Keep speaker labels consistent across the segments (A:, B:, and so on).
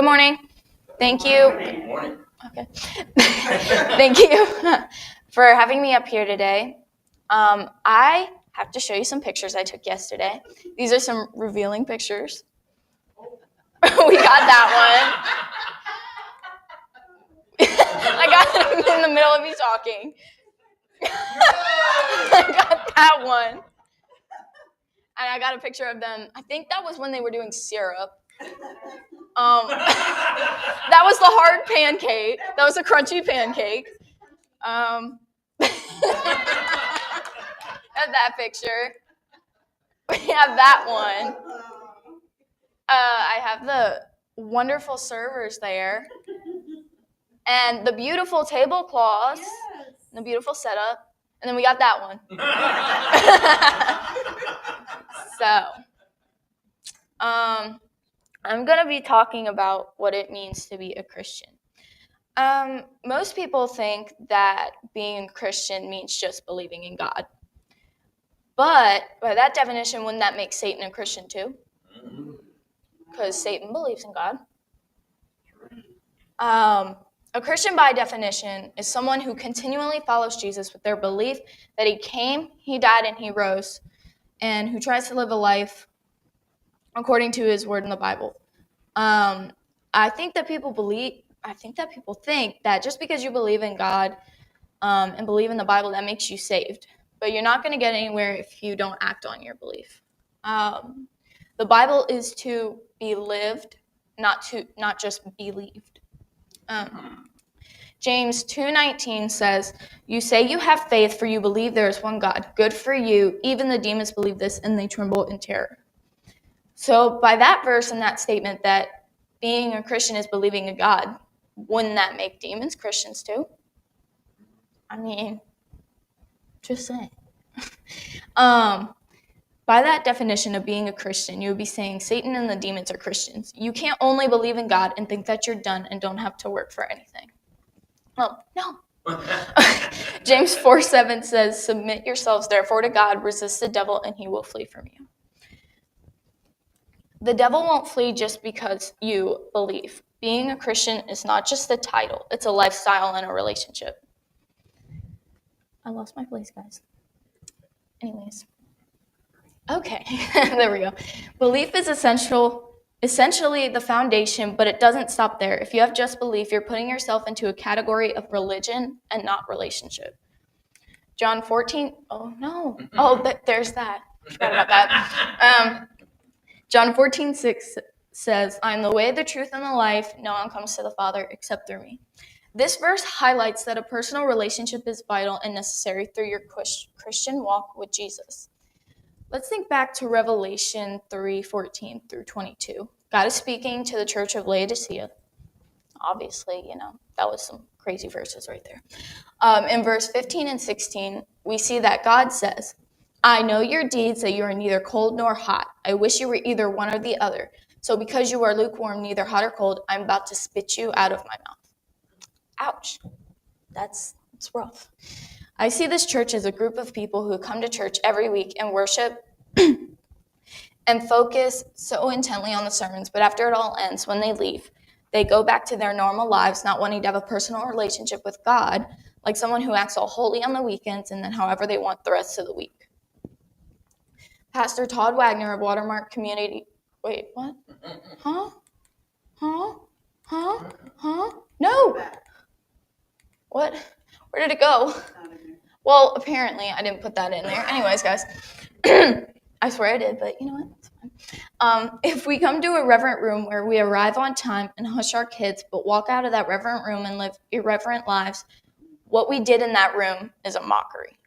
A: morning. Thank you.
B: Good morning.
A: Okay. Thank you for having me up here today. I have to show you some pictures I took yesterday. These are some revealing pictures. We got that one. I got him in the middle of me talking. I got that one. And I got a picture of them. I think that was when they were doing syrup. That was the hard pancake. That was a crunchy pancake. Have that picture. We have that one. I have the wonderful servers there. And the beautiful tablecloths. Yes. And the beautiful setup. And then we got that one. I'm going to be talking about what it means to be a Christian. Most people think that being a Christian means just believing in God. But by that definition, wouldn't that make Satan a Christian too? Because Satan believes in God. A Christian by definition is someone who continually follows Jesus with their belief that he came, he died, and he rose, and who tries to live a life according to his word in the Bible. I think that people think that just because you believe in God and believe in the Bible, that makes you saved. But you're not going to get anywhere if you don't act on your belief. The Bible is to be lived, not just believed. James 2:19 says, "You say you have faith, for you believe there is one God. Good for you. Even the demons believe this, and they tremble in terror." So by that verse and that statement that being a Christian is believing in God, wouldn't that make demons Christians too? I mean, just saying. By that definition of being a Christian, you would be saying Satan and the demons are Christians. You can't only believe in God and think that you're done and don't have to work for anything. Well, no. James 4:7 says, "Submit yourselves therefore to God, resist the devil, and he will flee from you." The devil won't flee just because you believe. Being a Christian is not just a title, it's a lifestyle and a relationship. I lost my place, guys. Anyways. Okay, there we go. Belief is essentially the foundation, but it doesn't stop there. If you have just belief, you're putting yourself into a category of religion and not relationship. John 14, there's that. I forgot about that. John 14:6 says, "I am the way, the truth, and the life. No one comes to the Father except through me." This verse highlights that a personal relationship is vital and necessary through your Christian walk with Jesus. Let's think back to Revelation 3:14 through 22. God is speaking to the church of Laodicea. Obviously, that was some crazy verses right there. In verse 15 and 16, we see that God says, "I know your deeds, that you are neither cold nor hot. I wish you were either one or the other. So because you are lukewarm, neither hot or cold, I'm about to spit you out of my mouth." Ouch. It's rough. I see this church as a group of people who come to church every week and worship and focus so intently on the sermons, but after it all ends, when they leave, they go back to their normal lives, not wanting to have a personal relationship with God, like someone who acts all holy on the weekends and then however they want the rest of the week. Pastor Todd Wagner of Watermark Community... Wait, what? Huh? No! What? Where did it go? Well, apparently I didn't put that in there. Anyways, guys, I swear I did, but you know what? It's fine. If we come to a reverent room where we arrive on time and hush our kids, but walk out of that reverent room and live irreverent lives, what we did in that room is a mockery.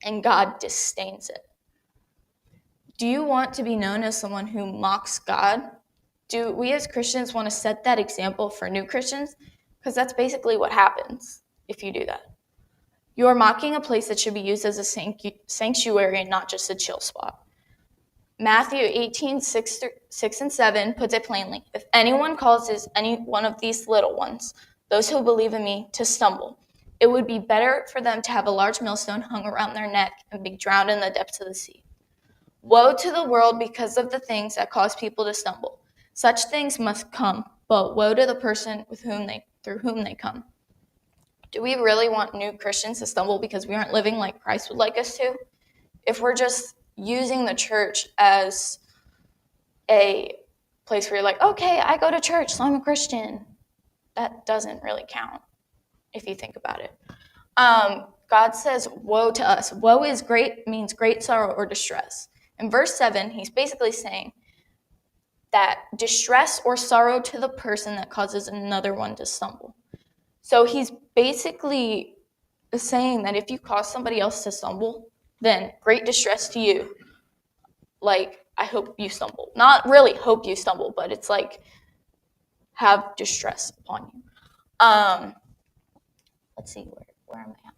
A: And God disdains it. Do you want to be known as someone who mocks God? Do we as Christians want to set that example for new Christians? Because that's basically what happens if you do that. You are mocking a place that should be used as a sanctuary and not just a chill spot. Matthew 18:6 and 7 puts it plainly. "If anyone causes any one of these little ones, those who believe in me, to stumble, it would be better for them to have a large millstone hung around their neck and be drowned in the depths of the sea. Woe to the world because of the things that cause people to stumble. Such things must come, but woe to the person through whom they come. Do we really want new Christians to stumble because we aren't living like Christ would like us to? If we're just using the church as a place where you're like, okay, I go to church, so I'm a Christian, that doesn't really count if you think about it. God says, woe to us. Woe is great, means great sorrow or distress. In verse 7, he's basically saying that distress or sorrow to the person that causes another one to stumble. So he's basically saying that if you cause somebody else to stumble, then great distress to you. Like, I hope you stumble. Not really hope you stumble, but it's like have distress upon you. Let's see, where am I at?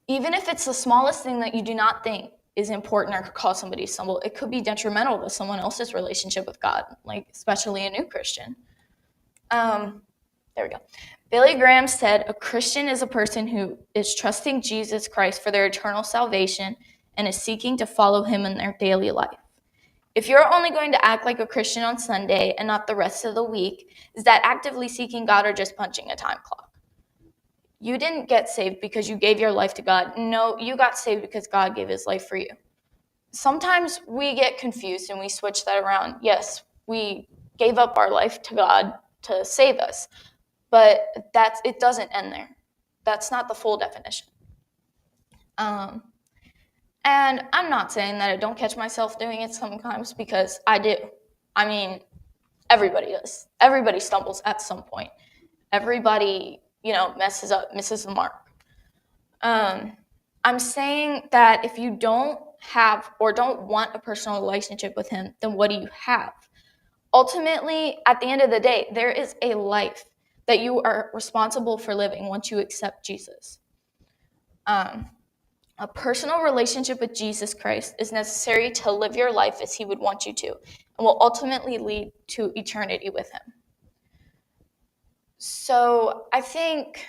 A: Even if it's the smallest thing that you do not think is important or could cause somebody to stumble, it could be detrimental to someone else's relationship with God, like especially a new Christian. There we go. Billy Graham said, a Christian is a person who is trusting Jesus Christ for their eternal salvation and is seeking to follow him in their daily life. If you're only going to act like a Christian on Sunday and not the rest of the week, is that actively seeking God or just punching a time clock? You didn't get saved because you gave your life to God. No, you got saved because God gave his life for you. Sometimes we get confused and we switch that around. Yes, we gave up our life to God to save us, but it doesn't end there. That's not the full definition. And I'm not saying that I don't catch myself doing it sometimes, because I do. I mean, everybody does. Everybody stumbles at some point. Everybody, messes up, misses the mark. I'm saying that if you don't have or don't want a personal relationship with him, then what do you have? Ultimately, at the end of the day, there is a life that you are responsible for living once you accept Jesus. A personal relationship with Jesus Christ is necessary to live your life as he would want you to, and will ultimately lead to eternity with him. So I think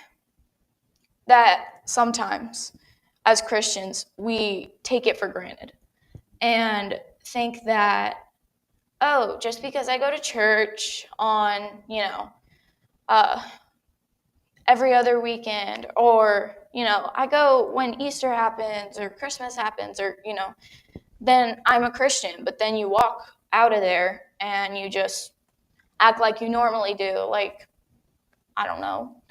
A: that sometimes as Christians, we take it for granted and think that, oh, just because I go to church on, every other weekend, or, I go when Easter happens or Christmas happens, or, then I'm a Christian. But then you walk out of there and you just act like you normally do. Like, I don't know,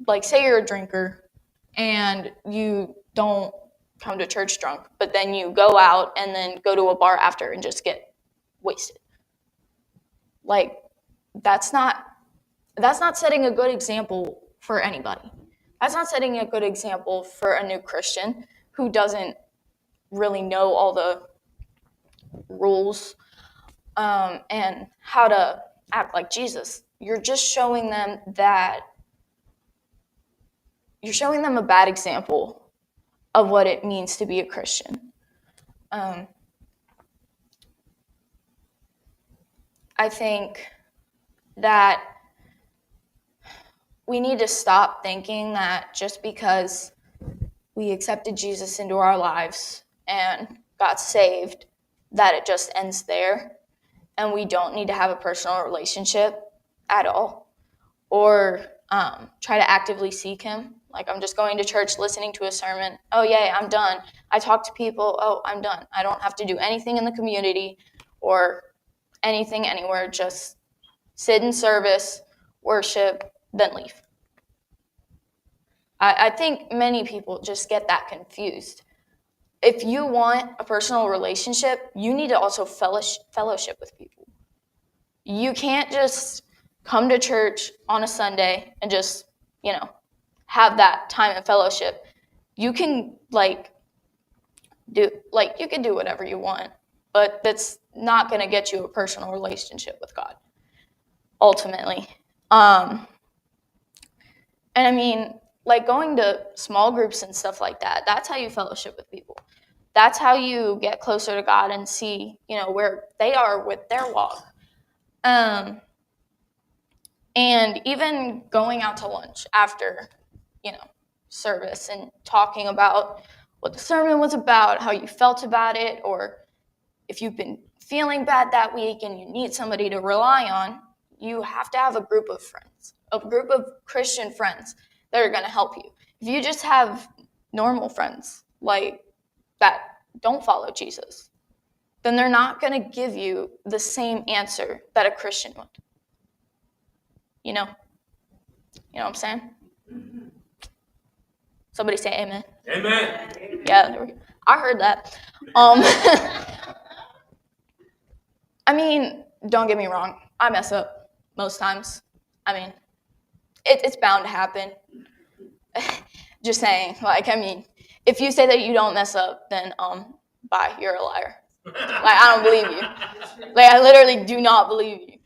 A: like say you're a drinker and you don't come to church drunk, but then you go out and then go to a bar after and just get wasted. Like, that's not setting a good example for anybody. That's not setting a good example for a new Christian who doesn't really know all the rules and how to act like Jesus. You're just showing them a bad example of what it means to be a Christian. I think that we need to stop thinking that just because we accepted Jesus into our lives and got saved, that it just ends there, and we don't need to have a personal relationship at all, or try to actively seek him. Like, I'm just going to church, listening to a sermon. Oh, yay, I'm done. I talk to people. Oh, I'm done. I don't have to do anything in the community or anything anywhere. Just sit in service, worship, then leave. I think many people just get that confused. If you want a personal relationship, you need to also fellowship with people. You can't just come to church on a Sunday and just, have that time of fellowship. You can do whatever you want, but that's not going to get you a personal relationship with God, ultimately. And I mean, like going to small groups and stuff like that, that's how you fellowship with people. That's how you get closer to God and see, where they are with their walk. And even going out to lunch after, service and talking about what the sermon was about, how you felt about it, or if you've been feeling bad that week and you need somebody to rely on, you have to have a group of friends, a group of Christian friends that are going to help you. If you just have normal friends like that don't follow Jesus, then they're not going to give you the same answer that a Christian would. You know? You know what I'm saying? Somebody say amen.
B: Amen.
A: Yeah, there we go. I heard that. I mean, don't get me wrong. I mess up most times. I mean, it's bound to happen. Just saying. Like, I mean, if you say that you don't mess up, then bye, you're a liar. Like, I don't believe you. Like, I literally do not believe you.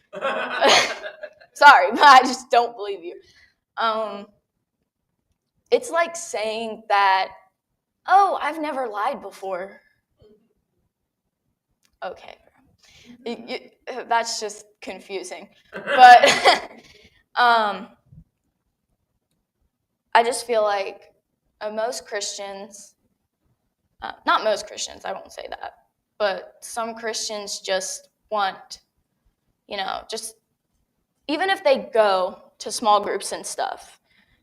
A: Sorry, but I just don't believe you. It's like saying that, oh, I've never lied before. Okay. That's just confusing. But I just feel like most Christians, not most Christians, I won't say that, but some Christians just want, just even if they go to small groups and stuff,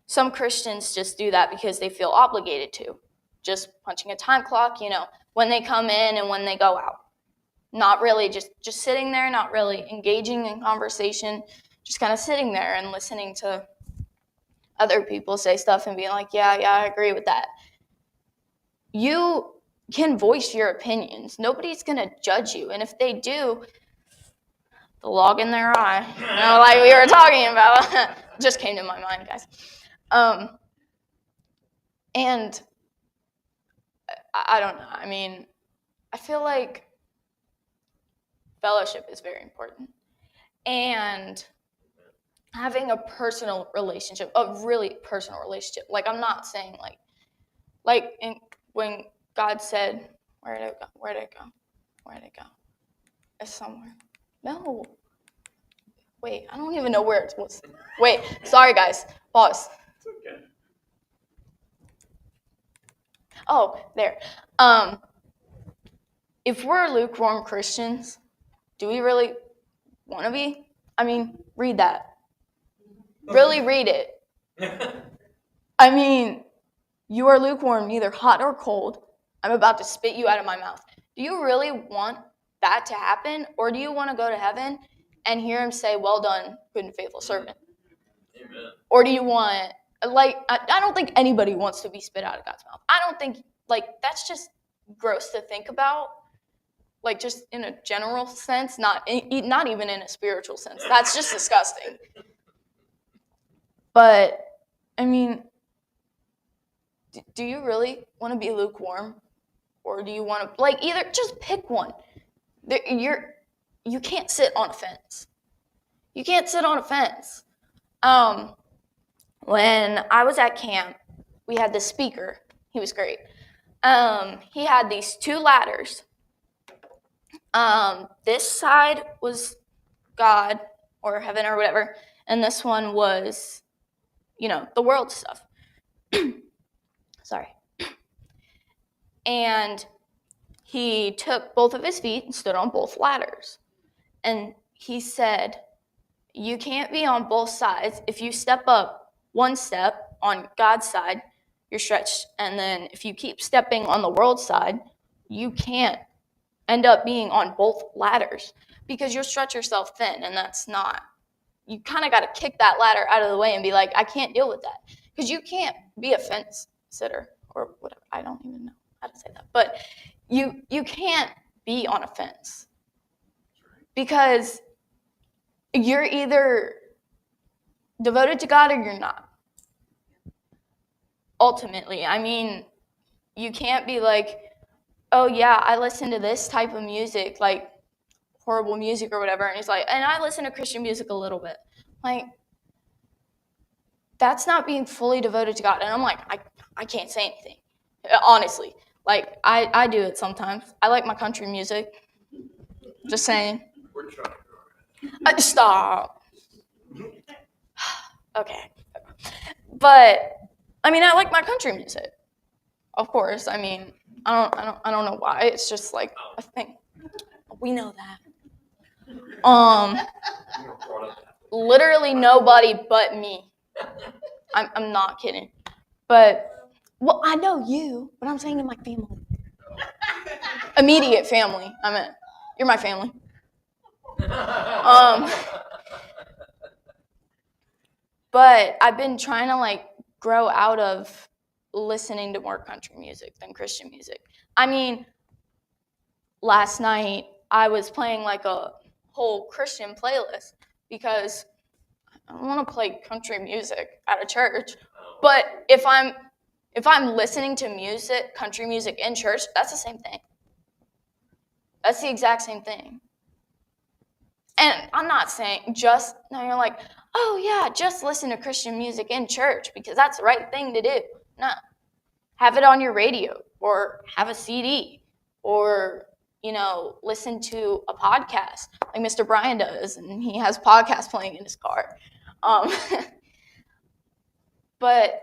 A: some Christians just do that because they feel obligated to, just punching a time clock, when they come in and when they go out. Not really just sitting there, not really engaging in conversation, just kind of sitting there and listening to other people say stuff and being like, yeah, I agree with that. You can voice your opinions. Nobody's going to judge you. And if they do, the log in their eye, like we were talking about, just came to my mind, guys. And I don't know. I mean, I feel like fellowship is very important. And having a personal relationship, a really personal relationship. Like, I'm not saying when God said, where'd it go? It's somewhere. No. Wait, I don't even know where it was. Wait, sorry guys. Pause.
B: It's okay.
A: Oh, there. If we're lukewarm Christians, do we really want to be? I mean, read that. Really read it. I mean, you are lukewarm, neither hot nor cold. I'm about to spit you out of my mouth. Do you really want that to happen? Or do you want to go to heaven and hear him say, well done, good and faithful servant?
B: Amen.
A: Or do you want, I don't think anybody wants to be spit out of God's mouth. I don't think, that's just gross to think about. Like, just in a general sense, not even in a spiritual sense. That's just disgusting. But, I mean, do you really want to be lukewarm? Or do you want to, either just pick one. You can't sit on a fence. You can't sit on a fence. When I was at camp, we had this speaker. He was great. He had these two ladders. This side was God or heaven or whatever, and this one was, the world stuff. Sorry. And he took both of his feet and stood on both ladders. And he said, you can't be on both sides. If you step up one step on God's side, you're stretched. And then if you keep stepping on the world side, you can't end up being on both ladders because you'll stretch yourself thin, and that's not. You kind of got to kick that ladder out of the way and be like, I can't deal with that, because you can't be a fence sitter or whatever. I don't even know how to say that, but you can't be on a fence because you're either devoted to God or you're not. Ultimately, I mean, you can't be like, oh yeah, I listen to this type of music, like horrible music or whatever, and he's like, and I listen to Christian music a little bit. Like, that's not being fully devoted to God. And I'm like, I can't say anything, honestly. Like, I do it sometimes. I like my country music. Just saying.
B: We're trying.
A: Stop. Okay. But I mean, I like my country music. Of course. I mean, I don't know why. It's just like a thing. We know that. Literally nobody but me. I'm not kidding. But, well, I know you, but I'm saying in my family. Immediate family. I meant, you're my family. But I've been trying to grow out of listening to more country music than Christian music. I mean, last night I was playing a whole Christian playlist because I don't want to play country music at a church. But if I'm listening to country music in church, that's the same thing. That's the exact same thing. And I'm not saying now you're like, oh yeah, just listen to Christian music in church because that's the right thing to do. No. Have it on your radio or have a CD or, listen to a podcast like Mr. Brian does, and he has podcasts playing in his car. But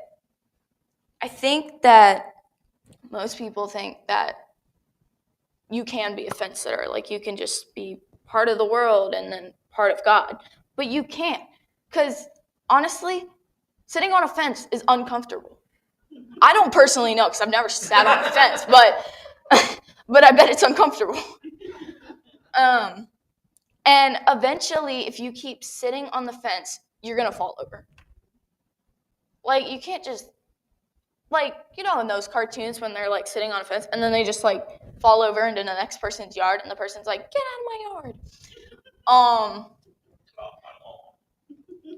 A: I think that most people think that you can be a fence sitter, you can just be part of the world and then part of God. But you can't, because honestly, sitting on a fence is uncomfortable. I don't personally know because I've never sat on a fence, but I bet it's uncomfortable. And eventually, if you keep sitting on the fence, you're going to fall over. You can't just, in those cartoons when they're, sitting on a fence, and then they just, fall over into the next person's yard, and the person's like, get out of my yard.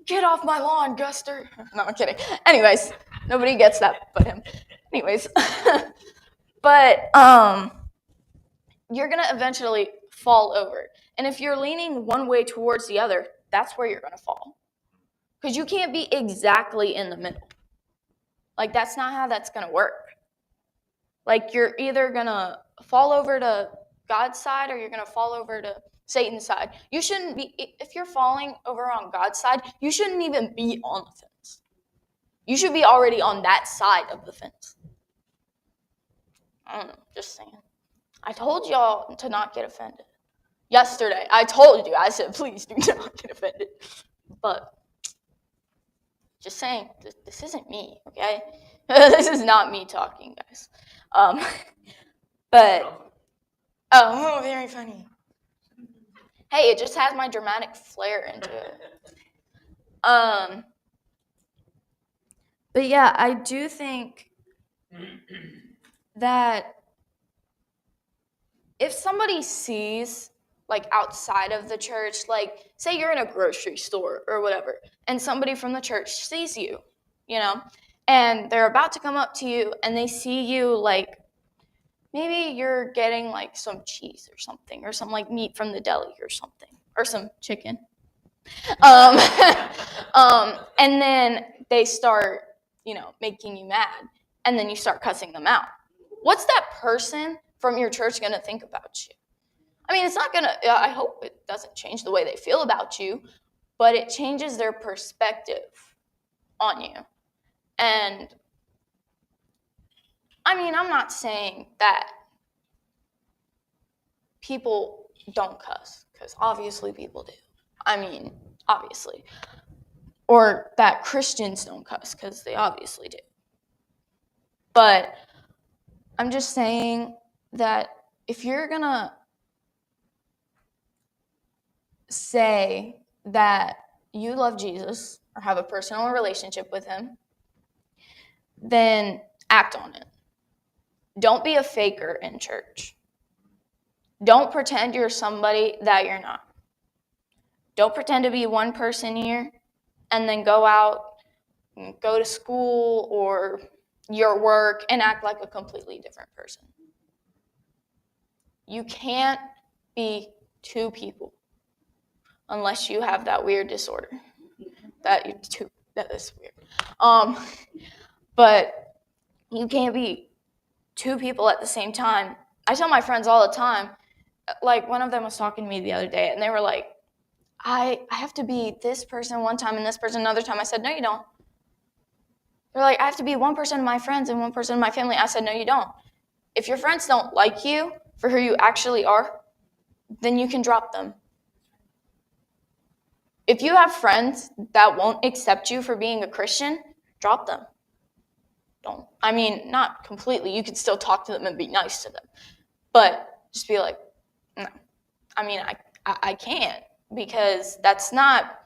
A: Get off my lawn, Guster. No, I'm kidding. Anyways, nobody gets that but him. Anyways. But, you're going to eventually fall over. And if you're leaning one way towards the other, that's where you're going to fall. Because you can't be exactly in the middle. That's not how that's going to work. You're either going to fall over to God's side or you're going to fall over to Satan's side. You shouldn't be, if you're falling over on God's side, you shouldn't even be on the fence. You should be already on that side of the fence. I don't know, just saying. I told y'all to not get offended. Yesterday, I told you, I said, please do not get offended. But, just saying, this isn't me, okay? This is not me talking, guys. But, oh, very funny. Hey, it just has my dramatic flair into it. But yeah, I do think that if somebody sees, outside of the church, say you're in a grocery store or whatever, and somebody from the church sees you, and they're about to come up to you, and they see you, maybe you're getting, some cheese or something, or some, meat from the deli or something, or some chicken. And then they start, making you mad, and then you start cussing them out. What's that person from your church going to think about you? I mean, it's not going to, I hope it doesn't change the way they feel about you, but it changes their perspective on you. And, I mean, I'm not saying that people don't cuss, because obviously people do. I mean, obviously. Or that Christians don't cuss, because they obviously do. But I'm just saying that if you're going to say that you love Jesus or have a personal relationship with him, then act on it. Don't be a faker in church. Don't pretend you're somebody that you're not. Don't pretend to be one person here and then go out and go to school or your work and act like a completely different person. You can't be two people unless you have that weird disorder. That is weird. But you can't be two people at the same time. I tell my friends all the time, one of them was talking to me the other day, and they were like, I have to be this person one time and this person another time. I said, no, you don't. They're like, I have to be one person of my friends and one person of my family. I said, no, you don't. If your friends don't like you for who you actually are, then you can drop them. If you have friends that won't accept you for being a Christian, drop them. Not completely. You could still talk to them and be nice to them. But just be like, no. I can't, because that's not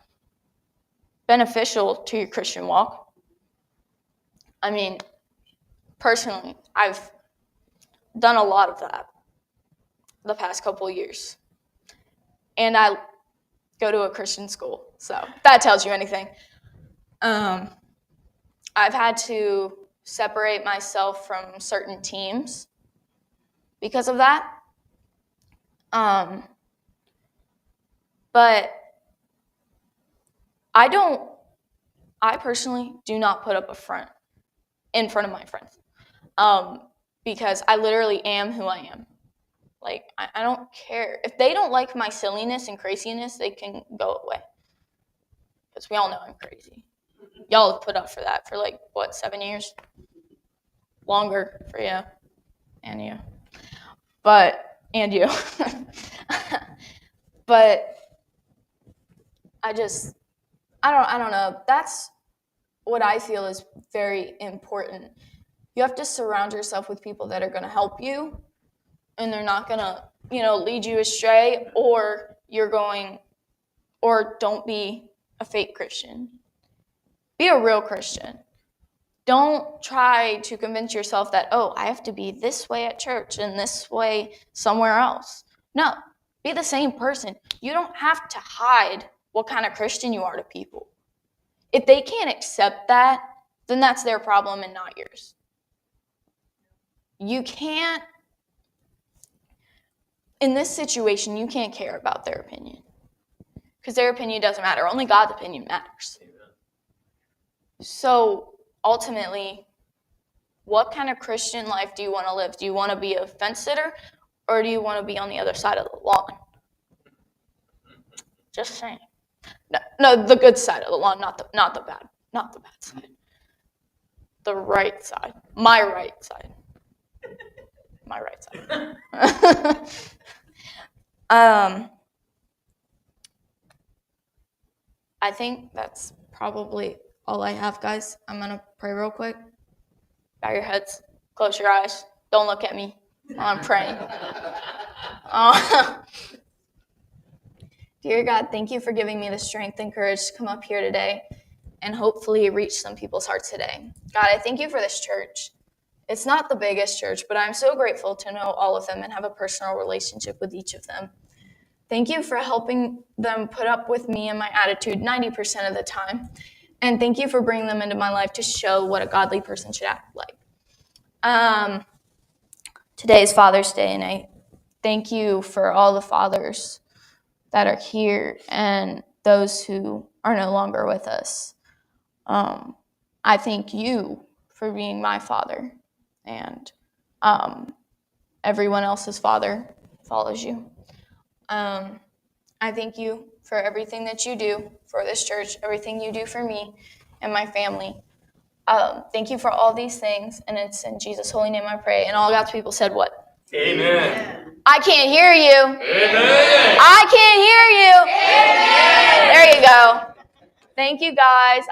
A: beneficial to your Christian walk. Personally, I've done a lot of that the past couple of years. And I go to a Christian school, so if that tells you anything. I've had to separate myself from certain teams because of that. But I personally do not put up a front in front of my friends, because I literally am who I am. Like, I don't care. If they don't like my silliness and craziness, they can go away. Because we all know I'm crazy. Y'all have put up for that for 7 years? Longer for you. And you. And you. But I don't know. That's what I feel is very important. You have to surround yourself with people that are going to help you, and they're not going to, lead you astray, or don't be a fake Christian. Be a real Christian. Don't try to convince yourself that, I have to be this way at church and this way somewhere else. No, be the same person. You don't have to hide what kind of Christian you are to people. If they can't accept that, then that's their problem and not yours. You can't, in this situation, you can't care about their opinion, because their opinion doesn't matter. Only God's opinion matters. Amen. So ultimately, what kind of Christian life do you want to live? Do you want to be a fence sitter, or do you want to be on the other side of the lawn? Just saying. No, the good side of the lawn, not the bad side. The right side. My right side. My right side. I think that's probably all I have, guys. I'm going to pray real quick. Bow your heads. Close your eyes. Don't look at me while I'm praying. Dear God, thank you for giving me the strength and courage to come up here today and hopefully reach some people's hearts today. God, I thank you for this church. It's not the biggest church, but I'm so grateful to know all of them and have a personal relationship with each of them. Thank you for helping them put up with me and my attitude 90% of the time. And thank you for bringing them into my life to show what a godly person should act like. Today is Father's Day, and I thank you for all the fathers that are here and those who are no longer with us. I thank you for being my father, and everyone else's father follows you. I thank you for everything that you do for this church, everything you do for me and my family. Thank you for all these things, and it's in Jesus' holy name I pray. And all God's people said what?
B: Amen.
A: I can't hear you.
B: Amen.
A: I can't hear you. Amen. There you go. Thank you, guys.